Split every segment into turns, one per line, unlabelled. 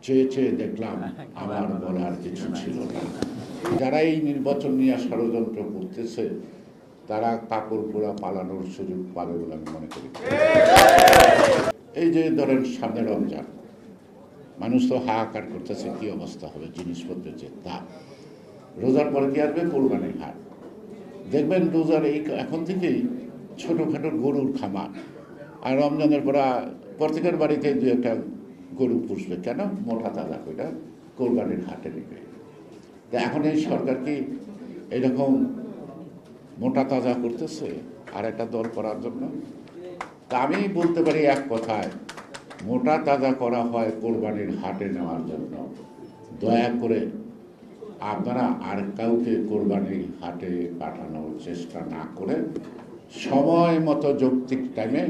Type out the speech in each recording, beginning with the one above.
চেয়ে চেয়ে দেখলাম আমার বলার কিছু ছিল না। যারা এই নির্বাচন নিয়ে ষড়যন্ত্র করতেছে তারা কাপড় পোড়া পালানোর সুযোগ পাবে বলে আমি মনে করি। এই যে ধরেন সামনে রমজান, মানুষ তো হাহাকার করতেছে কি অবস্থা হবে জিনিসপত্রের যে দাম। রোজার পরে কি আসবে? কোরবানির হাট। দেখবেন রোজার এই এখন থেকেই ছোটোখাটো গরুর খামার, আর রমজানের পর প্রত্যেকের বাড়িতে দু একটা গরু পুষবে। কেন? মোটা তাজা করে কোরবানির হাটে নেবে। তা এখন এই সরকার কি এরকম মোটা তাজা করতেছে আর একটা দল করার জন্য? তা আমি বলতে পারি এক কথায়, মোটা তাজা করা হয় কোরবানির হাটে নেওয়ার জন্য। দয়া করে আপনারা আর কাউকে কোরবানির হাটে পাঠানোর চেষ্টা না করে সময় মতো যৌক্তিক টাইমে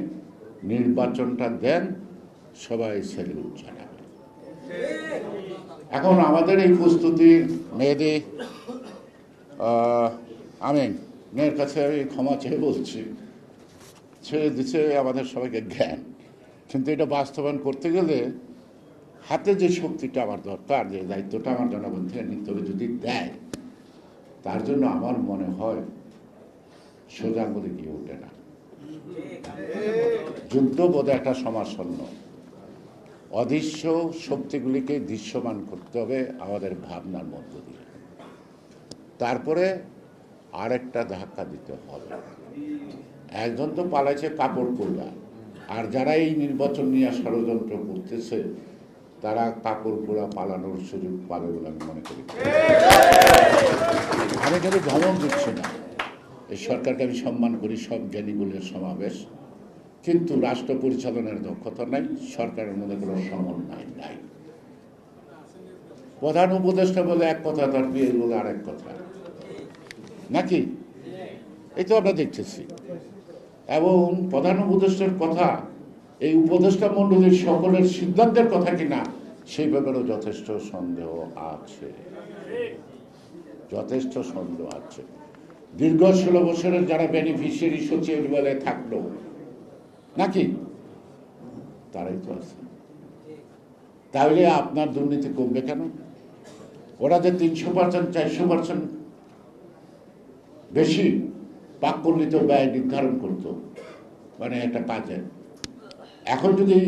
নির্বাচনটা দেন, সবাই স্যালুট জানাবে। এখন আমাদের এই প্রস্তুতি মেয়েদের আমি মেয়ের কাছে আমি ক্ষমা চেয়ে বলছি, ছেড়ে দিচ্ছে আমাদের সবাইকে জ্ঞান, কিন্তু এটা বাস্তবায়ন করতে গেলে হাতে যে শক্তিটা আমার দরকার, যে দায়িত্বটা আমার জনগণ থেকে নিতে হবে, যদি দেয়, তার জন্য আমার মনে হয় সোজা করে গিয়ে ওঠে না। যুদ্ধ বোধ একটা সমাসন্ন, অদৃশ্য শক্তিগুলিকে দৃশ্যমান করতে হবে আমাদের ভাবনার মধ্য দিয়ে, তারপরে আরেকটা ধাক্কা দিতে হবে। একজন তো পালাইছে কাপড় পোড়া, আর যারা এই নির্বাচন নিয়ে ষড়যন্ত্র করতেছে তারা কাপড় পোড়া পালানোর সুযোগ পাবে বলে আমি মনে করি। আমি কিন্তু ধমক দিচ্ছি না, এই সরকারকে আমি সম্মান করি, সব জ্ঞানীগুলোর সমাবেশ, কিন্তু রাষ্ট্র পরিচালনার দক্ষতা নাই, সরকারের মধ্যে কোনো সমন্বয় নাই। প্রধান উপদেষ্টা বলে এক কথা, তার বিয়ে বলে আরেক কথা, নাকি? এই তো আমরা দেখতেছি। এবং প্রধান উপদেষ্টার কথা এই উপদেষ্টা মণ্ডলীর সকলের সিদ্ধান্তের কথা কিনা সেই ব্যাপারেও যথেষ্ট সন্দেহ আছে, যথেষ্ট সন্দেহ আছে। দীর্ঘ 16 বছরের যারা বেনিফিশিয়ারি সচিবালয়ে থাকলো, নাকি? তারাই তো আছে। তাহলে আপনার দুর্নীতি কমবে কেন? ওরা যে 300%, 400% বেশি প্রাক্কলিত ব্যয় নির্ধারণ করত মানে একটা কাজে, এখন যদি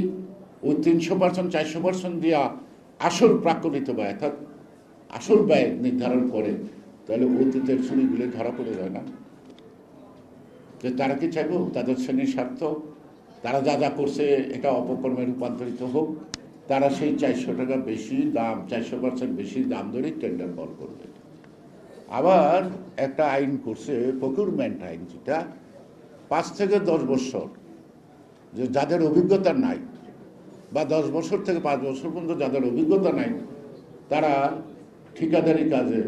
ওই 300%, 400% দিয়া আসল প্রাক্কলিত ব্যয় অর্থাৎ আসল ব্যয় নির্ধারণ করে, তাহলে অতীতের চুরিগুলি ধরা পড়ে যায় না? যে তারা কি চাইব তাদের শ্রেণীর স্বার্থ, তারা যা যা করছে এটা অপকর্মে রূপান্তরিত হোক, তারা সেই 400 টাকা বেশি দাম, 400% বেশি দাম ধরে টেন্ডার কল করবে। আবার একটা আইন করছে, প্রকিউরমেন্ট আইন, যেটা 5 থেকে 10 বছর, যে যাদের অভিজ্ঞতা নাই, বা 10 বছর থেকে 5 বছর পর্যন্ত যাদের অভিজ্ঞতা নাই, তারা ঠিকাদারি কাজে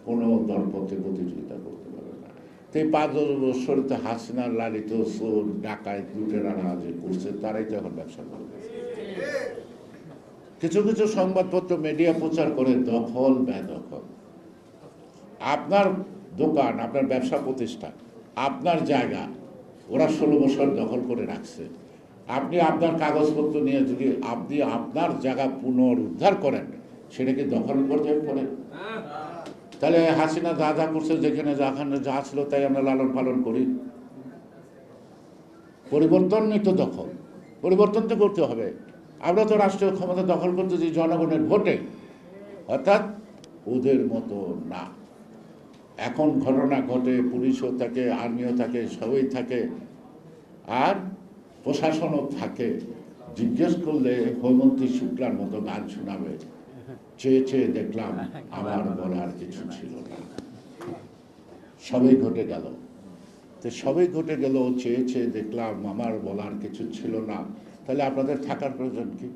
কোনো দরপথে প্রতিযোগিতা করতে পারবে না। তো এই 5 বছরে তো হাসিনা লালিত চোর ডাকায় লুটেরারা যে করছে, তারাই তো এখন ব্যবসা করবে। কিছু কিছু সংবাদপত্র মিডিয়া প্রচার করে দখল বেদখল। আপনার দোকান, আপনার ব্যবসা প্রতিষ্ঠান, আপনার জায়গা ওরা 16 বছর দখল করে রাখছে। আপনি আপনার কাগজপত্র নিয়ে যদি আপনি আপনার জায়গা পুনরুদ্ধার করেন, সেটাকে দখল পর্যায়ে পড়ে। তাহলে হাসিনা যা যা করছে, যেখানে যা ছিল তাই আমরা লালন পালন করি। পরিবর্তন নেই তো দখল, পরিবর্তন তো করতে হবে। আমরা তো রাষ্ট্রীয় ক্ষমতা দখল করতেছি জনগণের ভোটে, অর্থাৎ ওদের মতো না। এখন ঘটনা ঘটে, পুলিশও থাকে, আর্মিও থাকে, সবই থাকে, আর প্রশাসনও থাকে। জিজ্ঞেস করলে হৈমন্তী শুক্লার মতো গান শোনাবে, চেয়ে চেয়ে দেখলাম আমার বলার কিছু ছিল না। সবই ঘটে গেল। তো সবই ঘটে গেল, চেয়ে চেয়ে দেখলাম আমার বলার কিছু ছিল না। তাহলে আপনাদের থাকার প্রয়োজন কি?